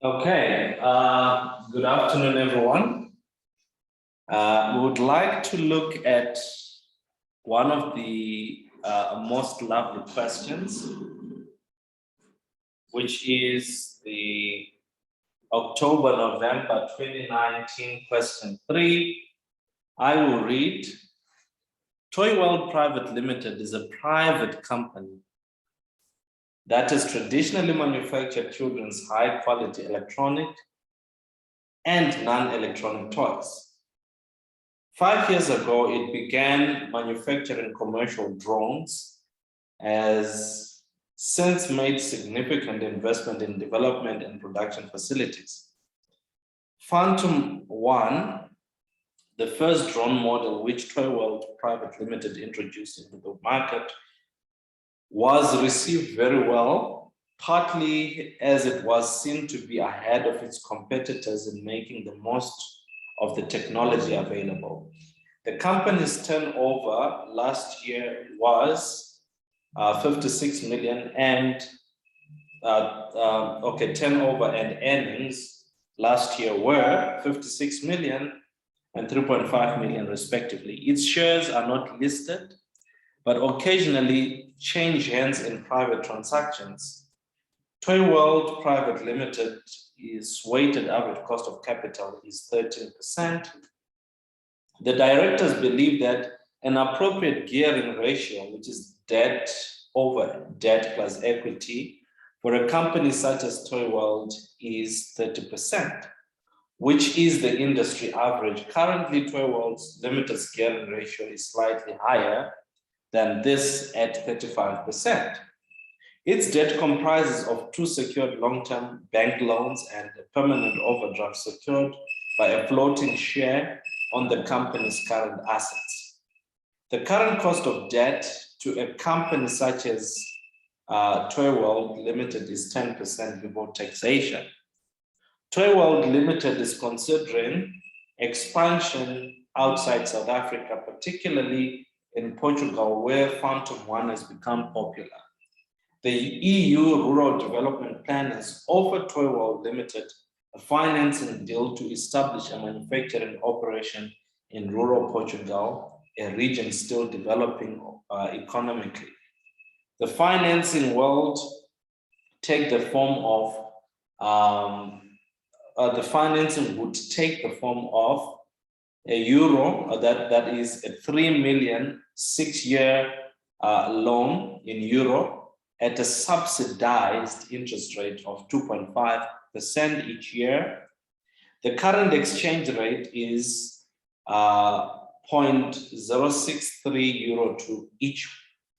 Okay, good afternoon, everyone. We would like to look at one of the most lovely questions, which is the October-November 2019 question 3. I will read. Toy World Private Limited is a private company that has traditionally manufactured children's high-quality electronic and non-electronic toys. 5 years ago, it began manufacturing commercial drones, has since made significant investment in development and production facilities. Phantom 1, the first drone model which Toy World Private Limited introduced into the market, was received very well, partly as it was seen to be ahead of its competitors in making the most of the technology available. The company's turnover last year was 56 million and turnover and earnings last year were 56 million and 3.5 million respectively. Its shares are not listed, but occasionally change hands in private transactions. Toy World Private Limited is weighted average cost of capital is 13%. The directors believe that an appropriate gearing ratio, which is debt over debt plus equity, for a company such as Toy World is 30%, which is the industry average. Currently, Toy World Limited's gearing ratio is slightly higher than this at 35%. Its debt comprises of 2 secured long-term bank loans and a permanent overdraft secured by a floating share on the company's current assets. The current cost of debt to a company such as Toy World Limited is 10% before taxation. Toy World Limited is considering expansion outside South Africa, particularly in Portugal, where Phantom 1 has become popular. The EU Rural Development Plan has offered Toy World Limited a financing deal to establish a manufacturing operation in rural Portugal, a region still developing economically. The financing will take the form of a euro, that is a 3 million 6-year loan in euro at a subsidized interest rate of 2.5% each year. The current exchange rate is 0.063 euro to each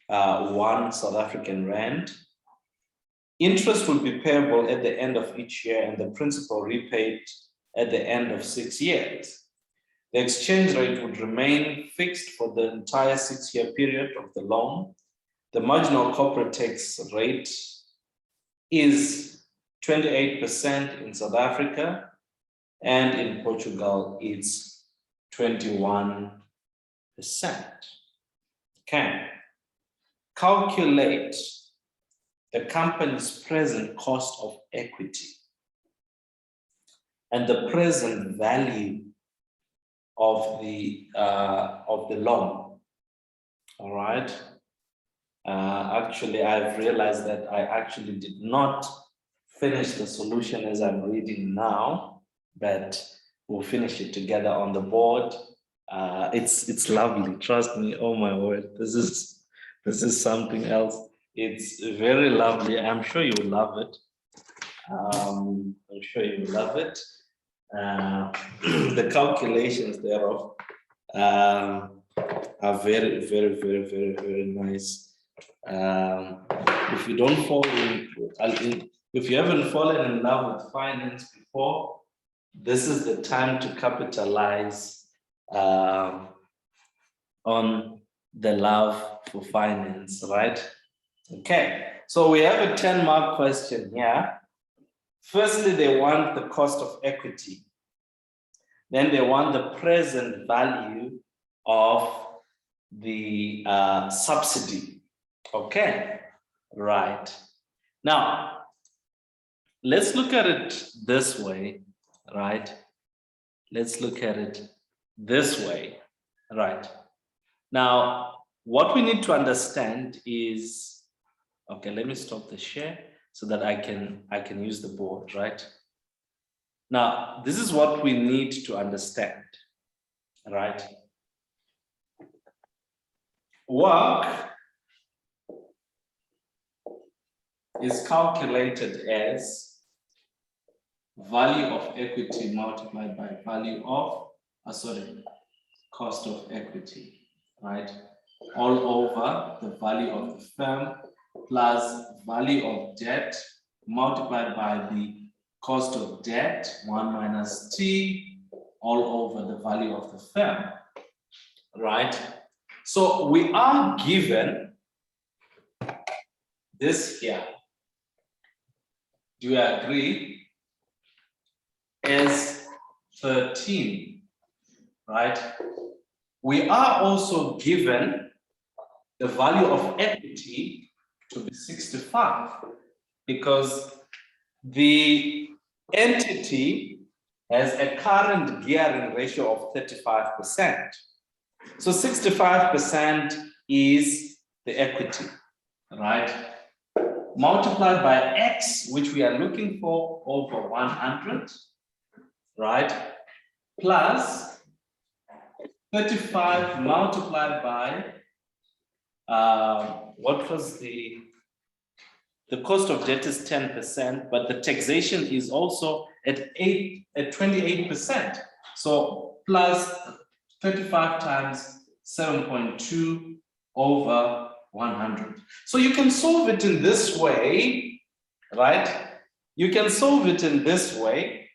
1 South African rand. Interest will be payable at the end of each year and the principal repaid at the end of 6 years. The exchange rate would remain fixed for the entire 6-year period of the loan. The marginal corporate tax rate is 28% in South Africa, and in Portugal it's 21%. Okay. Calculate the company's present cost of equity and the present value of the loan. All right. Actually, I've realized that I actually did not finish the solution as I'm reading now, but we'll finish it together on the board. It's lovely. Trust me. Oh my word, this is something else. It's very lovely. I'm sure you will love it. I'm sure you will love it. The calculations thereof are very, very, very, very, very nice. If you don't fall if you haven't fallen in love with finance before, this is the time to capitalize on the love for finance, right? Okay, so we have a 10-mark question here. Firstly, they want the cost of equity. Then they want the present value of the subsidy. Okay, right. Now, let's look at it this way, right? Let's look at it this way, right? Now, what we need to understand is, okay, let me stop the share so that I can use the board, right? Now, this is what we need to understand, right? Work is calculated as value of equity multiplied by value of, cost of equity, right? All over the value of the firm plus value of debt multiplied by the cost of debt, 1 minus T, all over the value of the firm, right? So we are given this here. Do you agree? As 13, right? We are also given the value of equity to be 65 because the entity has a current gearing ratio of 35%. So 65% is the equity, right? Multiplied by X, which we are looking for, over 100, right? Plus 35 multiplied by, what was the cost of debt is 10%, but the taxation is also at 28%. So plus 35 times 7.2 over 100. So you can solve it in this way, right? You can solve it in this way.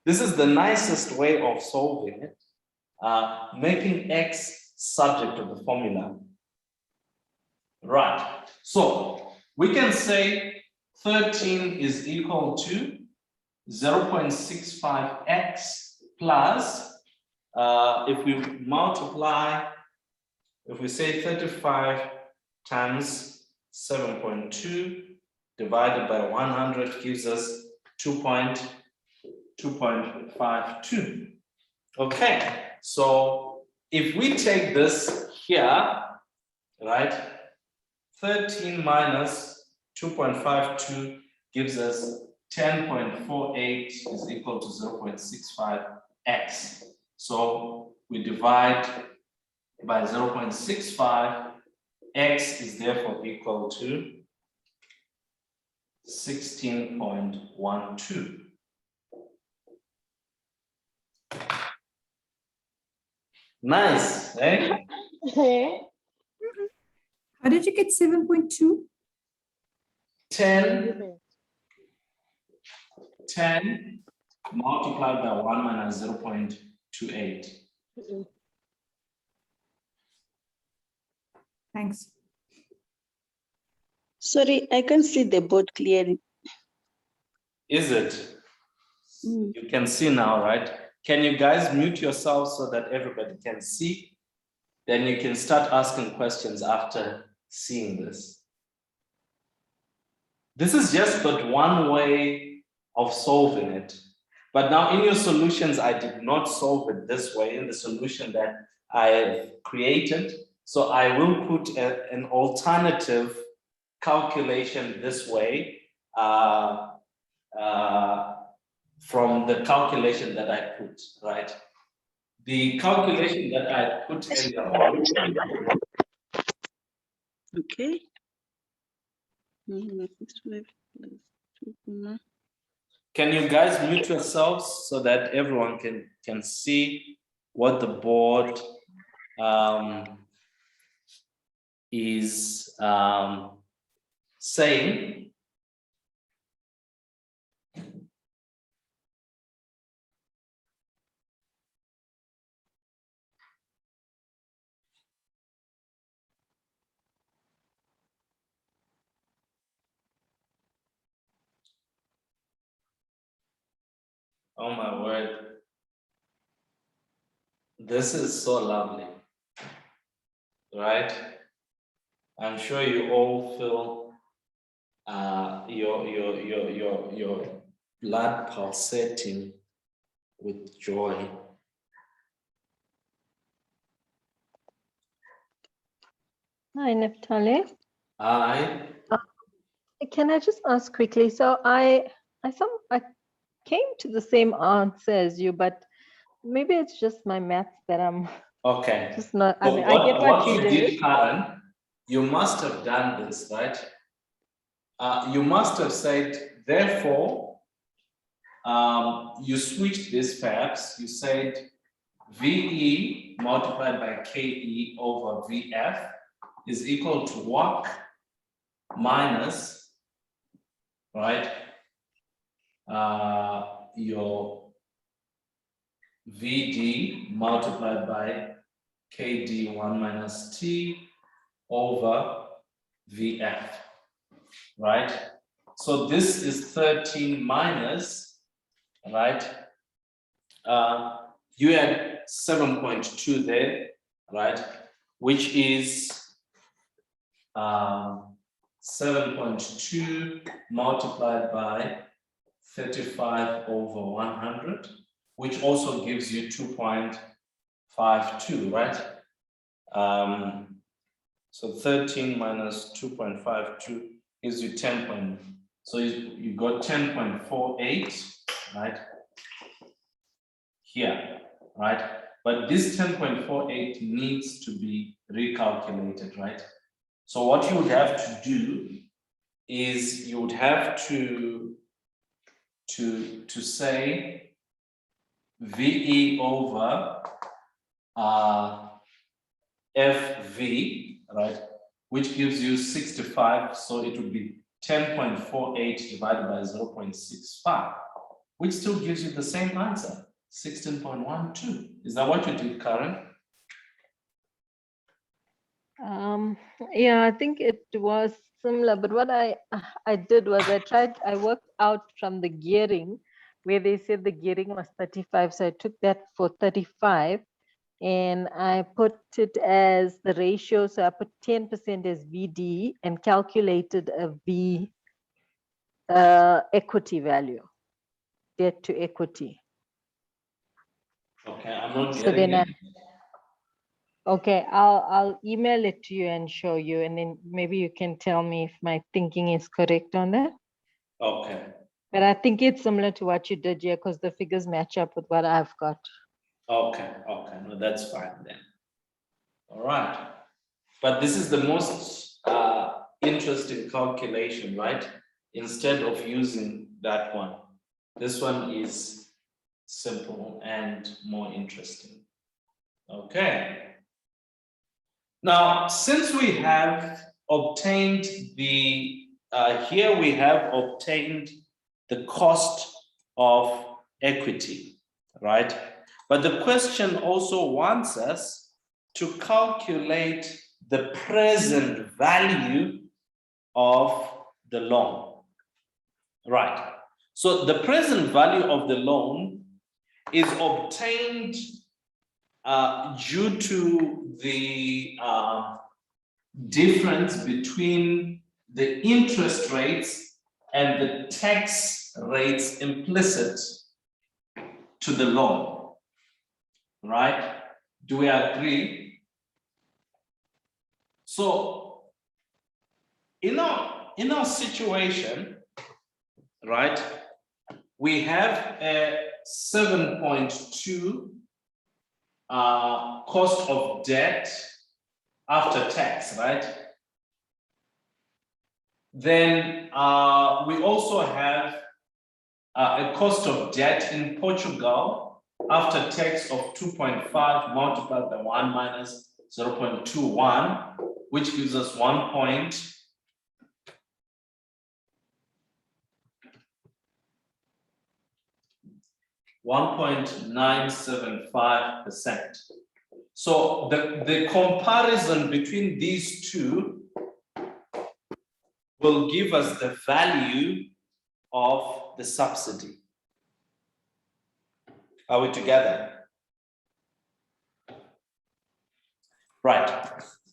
This is the nicest way of solving it, making X subject to the formula. Right, so we can say 13 is equal to 0.65x plus, if we multiply, if we say 35 times 7.2 divided by 100 gives us 2.52. Okay, so if we take this here, right, 13 minus 2.52 gives us 10.48 is equal to 0.65x. So we divide by 0.65, x is therefore equal to 16.12. Nice, eh? How did you get 7.2? 10 multiplied by 1 minus 0.28. Thanks. Sorry, I can't see the board clearly. Is it? You can see now, right? Can you guys mute yourselves so that everybody can see? Then you can start asking questions after seeing this. This is just but one way of solving it. But now in your solutions, I did not solve it this way in the solution that I have created. So I will put an alternative calculation this way from the calculation that I put, right? The calculation that I put earlier on. Okay. Can you guys mute yourselves so that everyone can see what the board is saying? Oh my word. This is so lovely, right? I'm sure you all feel your blood pulsating with joy. Hi, Naftali. I Can I just ask quickly? So I came to the same answer as you, but maybe it's just my maths that I'm okay. just not. I So mean, I get what you did, did. Karen, you must have done this, right? You must have said, therefore, you switched this perhaps. You said VE multiplied by KE over VF is equal to work minus, right? Your VD multiplied by KD1 minus T over VF, right? So this is 13 minus, right? You had 7.2 there, right? Which is 7.2 multiplied by 35 over 100, which also gives you 2.52, right? So 13 minus 2.52 gives you 10. So you got 10.48, right? Here, right? But this 10.48 needs to be recalculated, right? So what you would have to do is you would have to say VE over FV, right? Which gives you 65. So it would be 10.48 divided by 0.65, which still gives you the same answer, 16.12. Is that what you did, Karen? Yeah, I think it was similar, but what I did was I worked out from the gearing where they said the gearing was 35. So I took that for 35 and I put it as the ratio. So I put 10% as VD and calculated a V equity value, debt to equity. Okay, I'm not So getting then it. Okay, I'll email it to you and show you, and then maybe you can tell me if my thinking is correct on that. Okay. But I think it's similar to what you did here because the figures match up with what I've got. Okay, no, that's fine then. All right. But this is the most interesting calculation, right? Instead of using that one, this one is simple and more interesting. Okay. Now, since we have obtained the, here we have obtained the cost of equity, right? But the question also wants us to calculate the present value of the loan, right? So the present value of the loan is obtained due to the difference between the interest rates and the tax rates implicit to the loan, right? Do we agree? So in our situation, right, we have a 7.2 cost of debt after tax, right? Then we also have a cost of debt in Portugal after tax of 2.5 multiplied by 1 minus 0.21, which gives us 1.975%. So the comparison between these two will give us the value of the subsidy. Are we together? Right.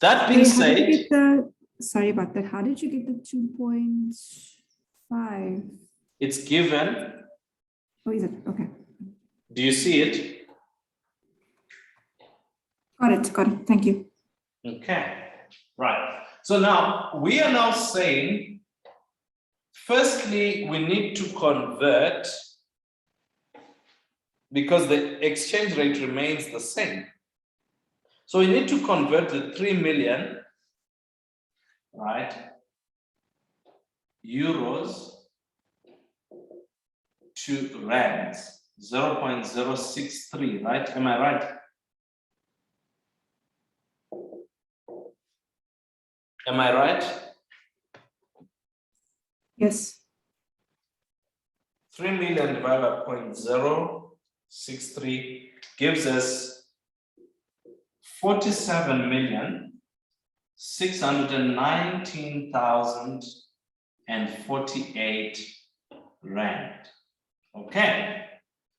That being How did you said, get the Sorry about that. How did you get the 2.5? It's given. Oh, is it? Okay. Do you see it? Got it. Got it. Thank you. Okay, right. So now we are now saying, firstly, we need to convert because the exchange rate remains the same. So we need to convert the 3 million, right, euros to rands, 0.063, right? Am I right? Am I right? Yes. 3 million divided by 0.063 gives us 47,619,048 rand. Okay,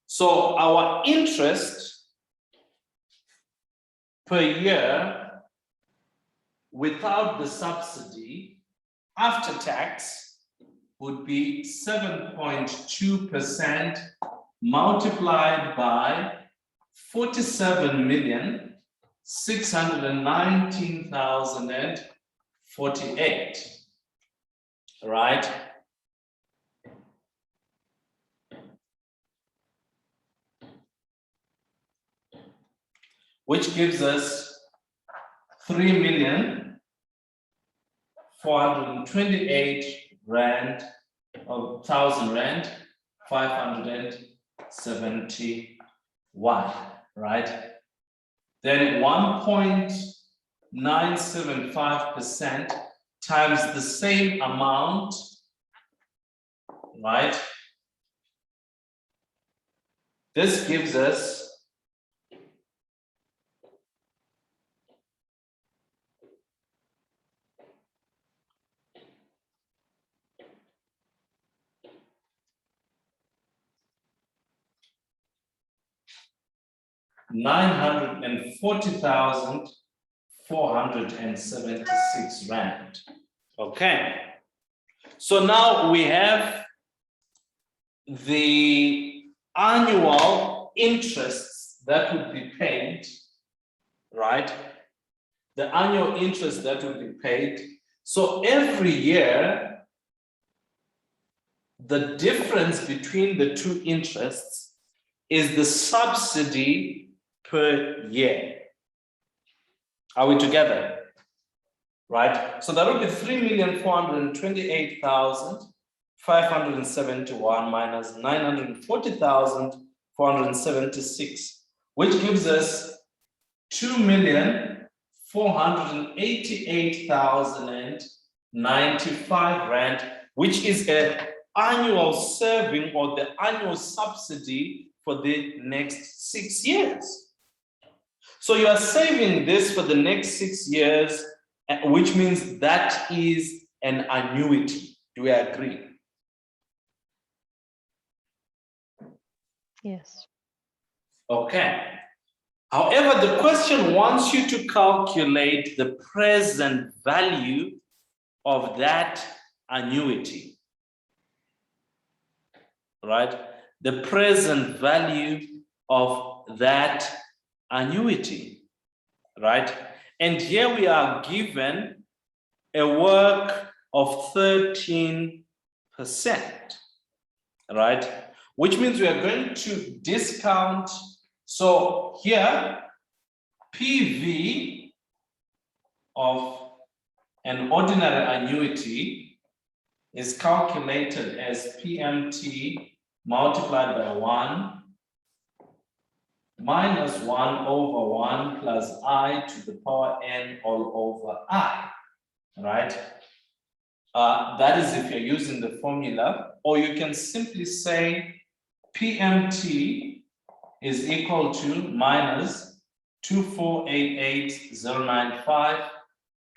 so our interest per year without the subsidy after tax would be 7.2% multiplied by 47,619,048, right? Which gives us 3,428 rand, or 1,000 rand, 571, right? Then 1.975% times the same amount, right? This gives us 940,476 rand. Okay, so now we have the annual interests that would be paid, right? The annual interest that would be paid. So every year, the difference between the two interests is the subsidy per year. Are we together? Right? So that would be 3,428,571 minus 940,476, which gives us 2,488,095 rand, which is an annual serving or the annual subsidy for the next 6 years. So you are saving this for the next 6 years, which means that is an annuity. Do we agree? Yes. Okay. However, the question wants you to calculate the present value of that annuity, right? The present value of that annuity, right? And here we are given a work of 13%, right? Which means we are going to discount. So here, PV of an ordinary annuity is calculated as PMT multiplied by 1 minus 1 over 1 plus I to the power n all over I, right? That is if you're using the formula, or you can simply say PMT is equal to minus 2488095,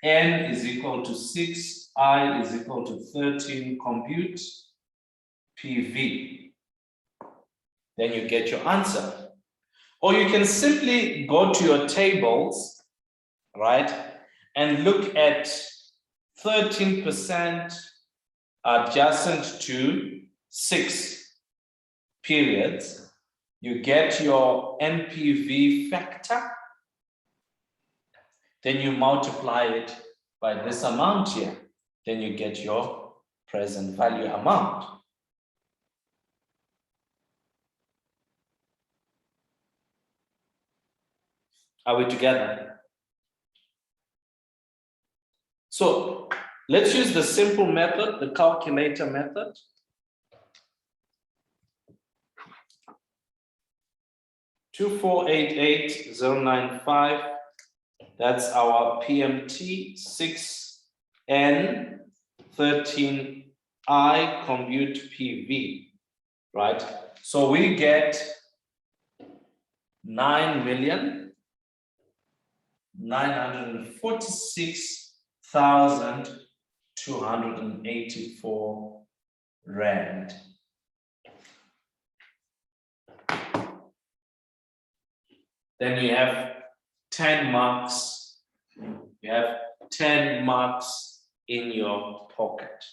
n is equal to 6, I is equal to 13, compute PV. Then you get your answer. Or you can simply go to your tables, right, and look at 13% adjacent to 6 periods, you get your NPV factor, then you multiply it by this amount here, then you get your present value amount. Are we together? So let's use the simple method, the calculator method. $2,488,095. That's our PMT 6N13I compute PV, right? So we get 9,946,284 rand. Then you have 10 marks. You have 10 marks in your pocket.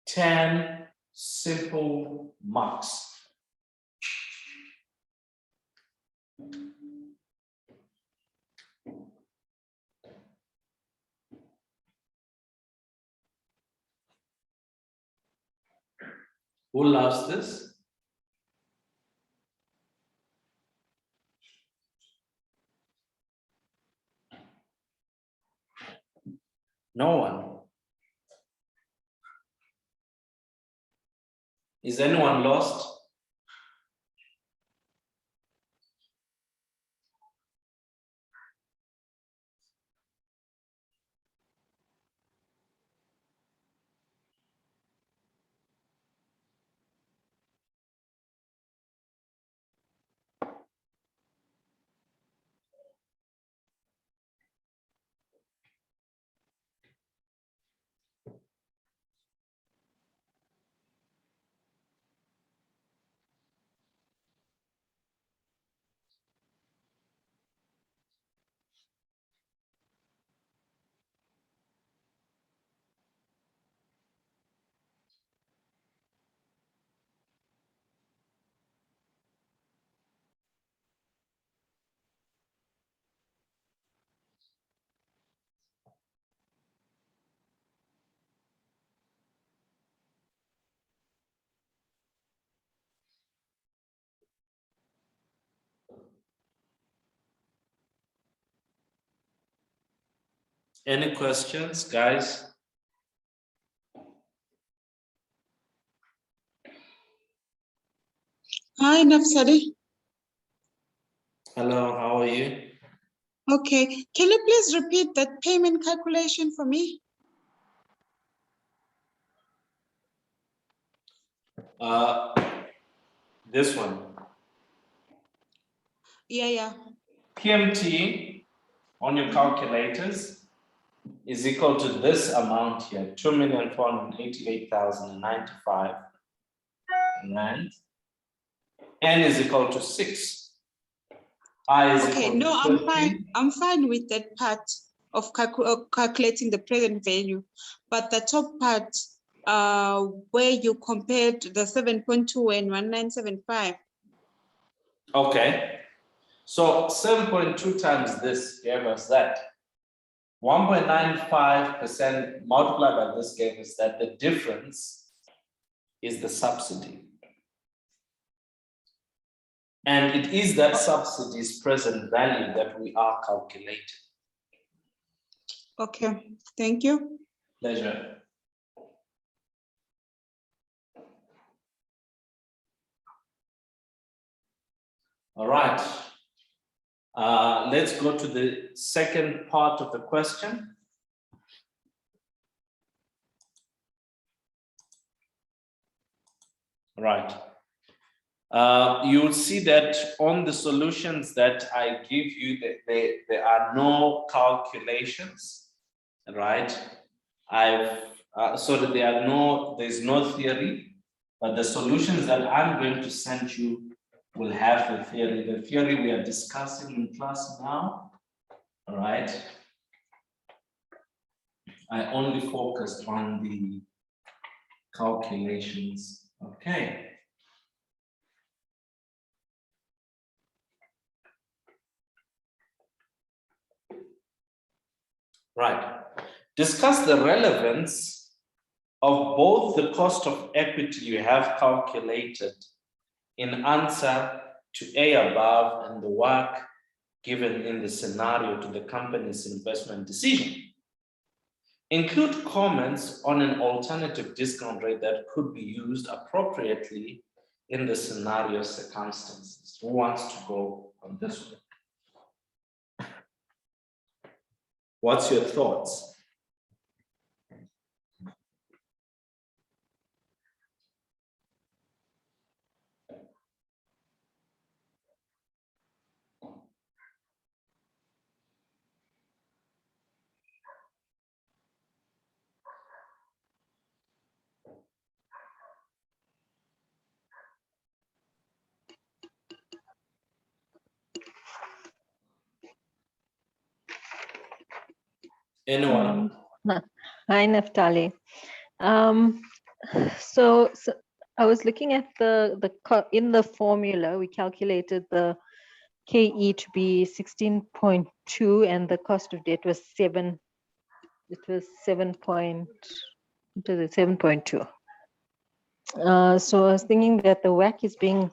10 simple marks. Who loves this? No one. Is anyone lost? Any questions, guys? Hi, Nafsadi. Hello, how are you? Okay, can you please repeat that payment calculation for me? This one. Yeah. PMT on your calculators is equal to this amount here, 2,488,095 rand. N is equal to 6. I is Okay, equal no, to I'm 13. fine. I'm fine with that part of calculating the present value, but the top part, where you compared the 7.2 and 1975. Okay. So 7.2 times this gave us that. 1.95% multiplied by this gave us that. The difference is the subsidy. And it is that subsidy's present value that we are calculating. Okay, thank you. Pleasure. All right. Let's go to the second part of the question. Right. You'll see that on the solutions that I give you, there are no calculations, right? So that there's no theory, but the solutions that I'm going to send you will have the theory. The theory we are discussing in class now, all right? I only focused on the calculations. Okay. Right. Discuss the relevance of both the cost of equity you have calculated in answer to A above and the work given in the scenario to the company's investment decision. Include comments on an alternative discount rate that could be used appropriately in the scenario circumstances. Who wants to go on this one? What's your thoughts? Anyone? Hi, Naftali. Um, so I was looking at in the formula, we calculated the KE to be 16.2 and the cost of debt was 7. It was 7.2. So I was thinking that the WACC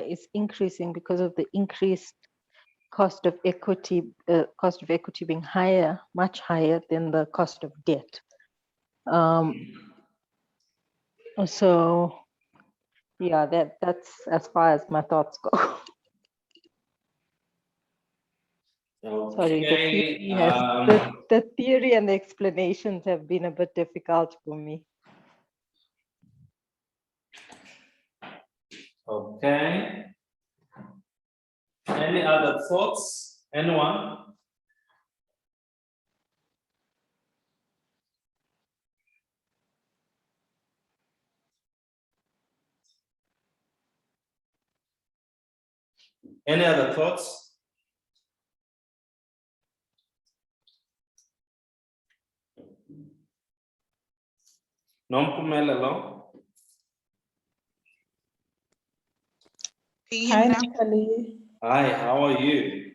is increasing because of the increased cost of equity being higher, much higher than the cost of debt. So yeah, that's as far as my thoughts go. Sorry, the theory and the explanations have been a bit difficult for me. Okay. Any other thoughts? Anyone? Any other thoughts? Nompumelelo? Hi, Natalie. Hi, how are you?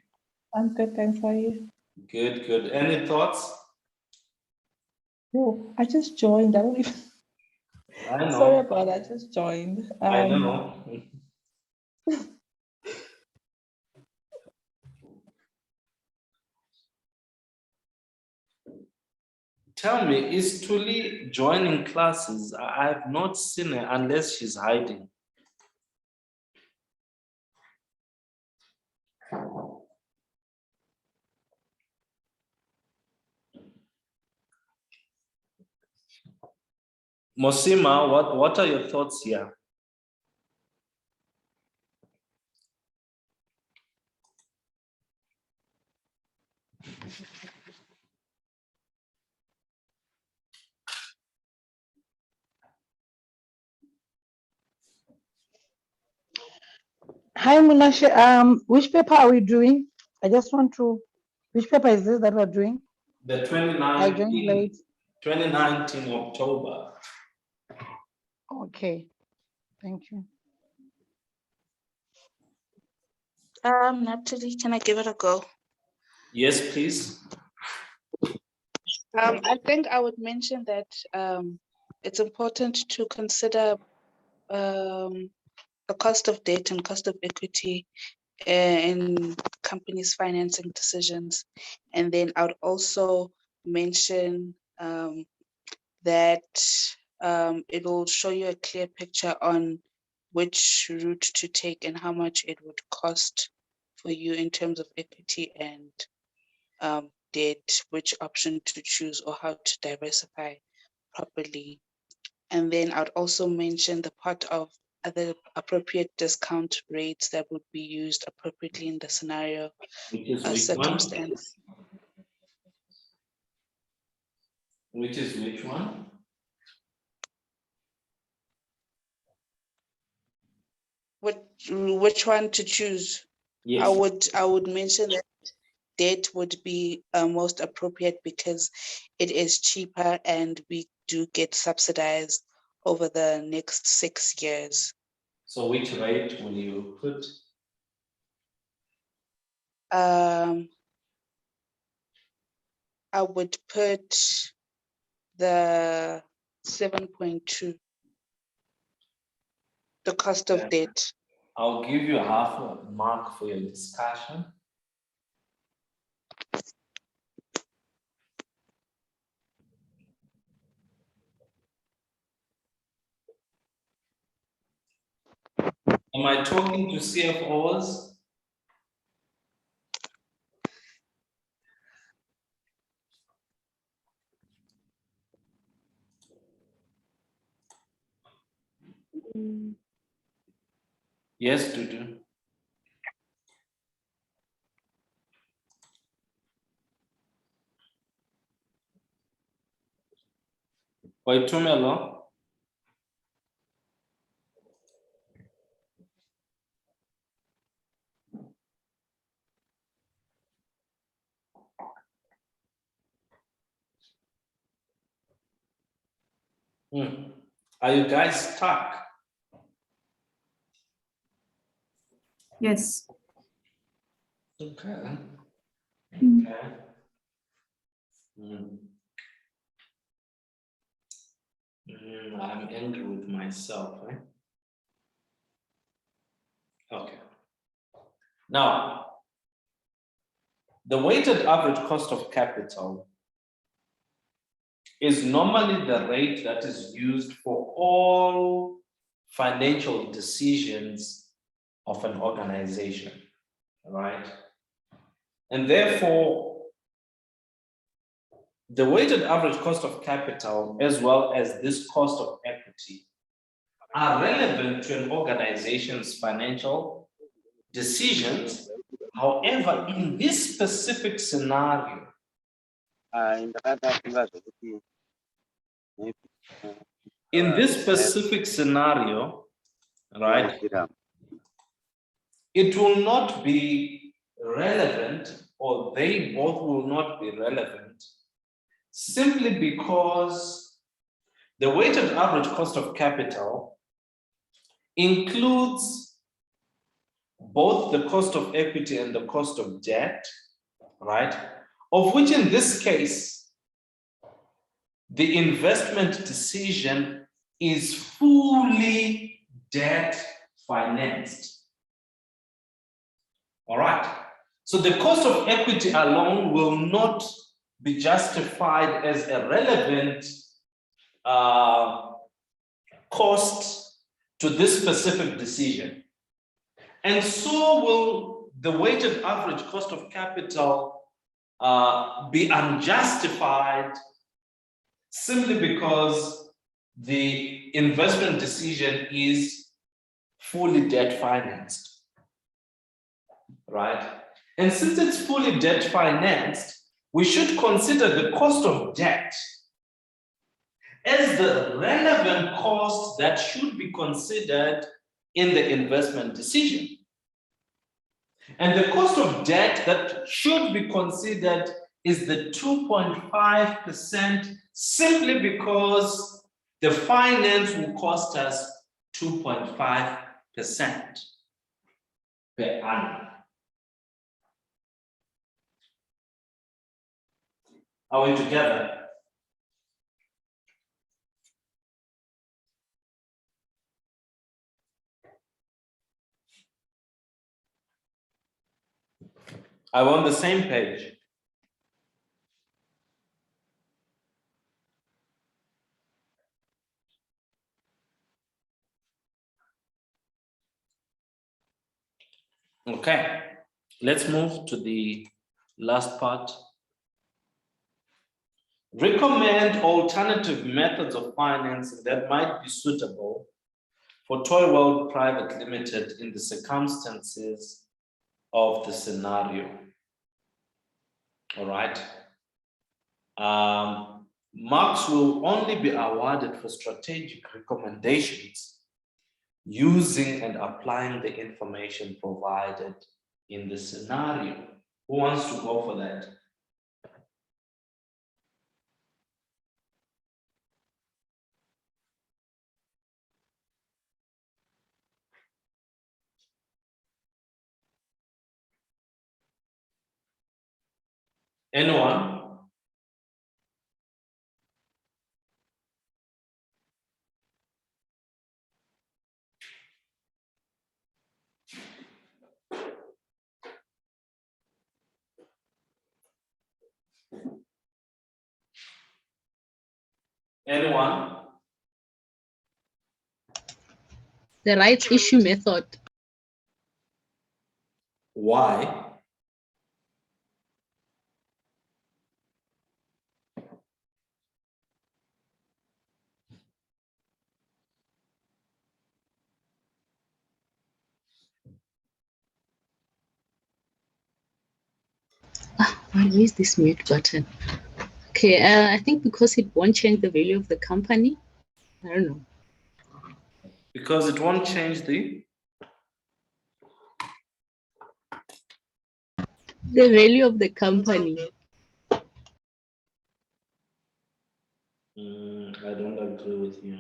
I'm good, thanks. How are you? Good, good. Any thoughts? Oh, I just joined. I don't even. I know. Sorry about that. I just joined. I know. Tell me, is Tuli joining classes? I have not seen her unless she's hiding. Mosima, what are your thoughts here? Hi, Munashe. Which paper are we doing? I just want to. Which paper is this that we're doing? The I joined late. 2019 October. Okay, thank you. Natalie, can I give it a go? Yes, please. I think I would mention that it's important to consider the cost of debt and cost of equity in companies' financing decisions. And then I would also mention that it will show you a clear picture on which route to take and how much it would cost for you in terms of equity and debt, which option to choose or how to diversify properly. And then I'd also mention the part of other appropriate discount rates that would be used appropriately in the scenario Which is which circumstance. one? Which is which one? Which one to choose? Yes. I would mention that debt would be most appropriate because it is cheaper and we do get subsidized over the next 6 years. So which rate will you put? I would put the 7.2, the cost of Okay. debt. I'll give you half a mark for your discussion. Am I talking to CFOs? Yes, Dudu. Waitumelo. Are you guys stuck? Yes. Okay. Mm. Okay. I'm angry with myself, right? Okay. Now, the weighted average cost of capital is normally the rate that is used for all financial decisions of an organization, right? And therefore, the weighted average cost of capital, as well as this cost of equity, are relevant to an organization's financial decisions. However, in this specific scenario, right, it will not be relevant, or they both will not be relevant, simply because the weighted average cost of capital includes both the cost of equity and the cost of debt, right? Of which in this case, the investment decision is fully debt financed. All right. So the cost of equity alone will not be justified as a relevant cost to this specific decision. And so will the weighted average cost of capital be unjustified simply because the investment decision is fully debt financed, right? And since it's fully debt financed, we should consider the cost of debt as the relevant cost that should be considered in the investment decision. And the cost of debt that should be considered is the 2.5%, simply because the finance will cost us 2.5% per annum. Are we together? Are we on the same page? Okay, let's move to the last part. Recommend alternative methods of financing that might be suitable for Toy World Private Limited in the circumstances of the scenario. All right. Marks will only be awarded for strategic recommendations using and applying the information provided in the scenario. Who wants to go for that? Anyone? Anyone? The rights issue method. Why? Where is this mute button? Okay, I think because it won't change the value of the company. I don't know. Because it won't change the value of the company. I don't agree with you.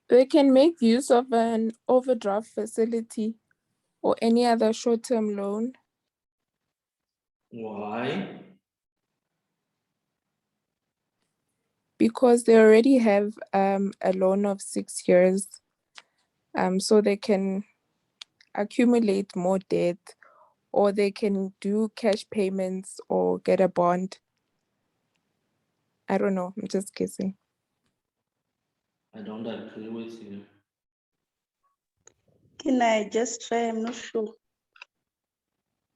They can make use of an overdraft facility or any other short-term loan Why? because they already have a loan of 6 years. So they can accumulate more debt, or they can do cash payments or get a bond. I don't know, I'm just guessing. I don't agree with you. Can I just try? I'm not sure.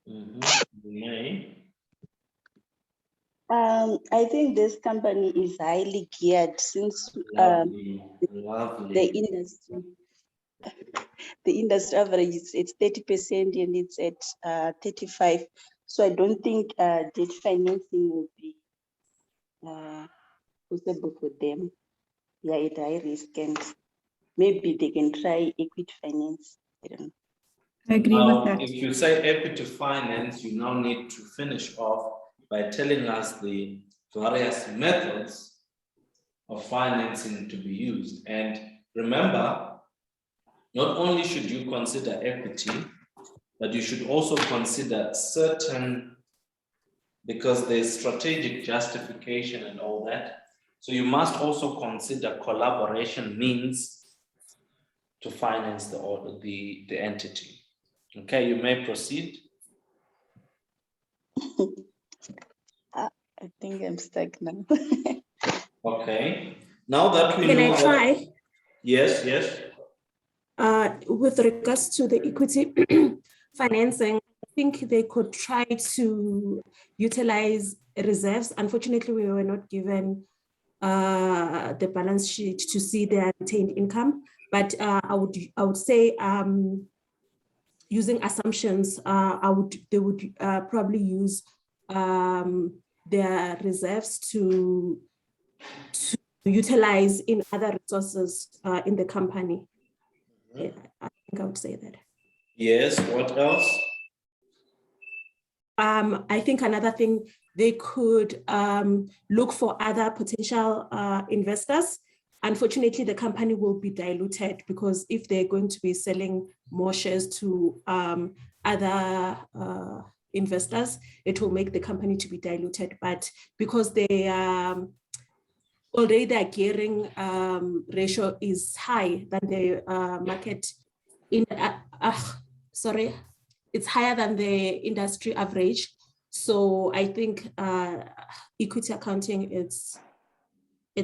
You may. I think this company is highly geared since Lovely. the industry. The industry average is it's 30% and it's at 35. So I don't think debt financing will be possible for them. Yeah, at high risk, and maybe they can try equity finance. I don't know. I agree with Now, that. if you say equity finance, you now need to finish off by telling us the various methods of financing to be used. And remember, not only should you consider equity, but you should also consider certain, because there's strategic justification and all that. So you must also consider collaboration means to finance the entity. Okay, you may proceed. I think I'm stuck now. Okay, now that we Can know I that- try? Yes, yes. With regards to the equity financing, I think they could try to utilize reserves. Unfortunately, we were not given the balance sheet to see their retained income, but I would say using assumptions, they would probably use their reserves to utilize in other resources in the company. Yeah, I think I would say that. Yes, what else? I think another thing, they could look for other potential investors. Unfortunately, the company will be diluted because if they're going to be selling more shares to other investors, it will make the company to be diluted. But because they already their gearing ratio is high than the market it's higher than the industry average. So I think equity accounting it's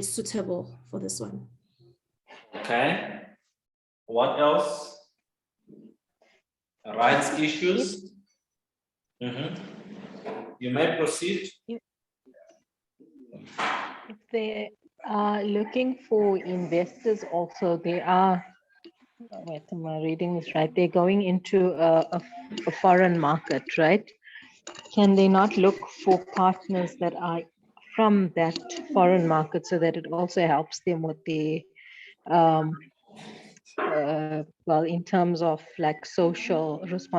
suitable for this one. Okay. What else? Rights issues. You may proceed. If they are looking for investors also, they are, wait, am I reading this right? They're going into a foreign market, right? Can they not look for partners that are from that foreign market so that it also helps them with the well, in terms of like social responsibility.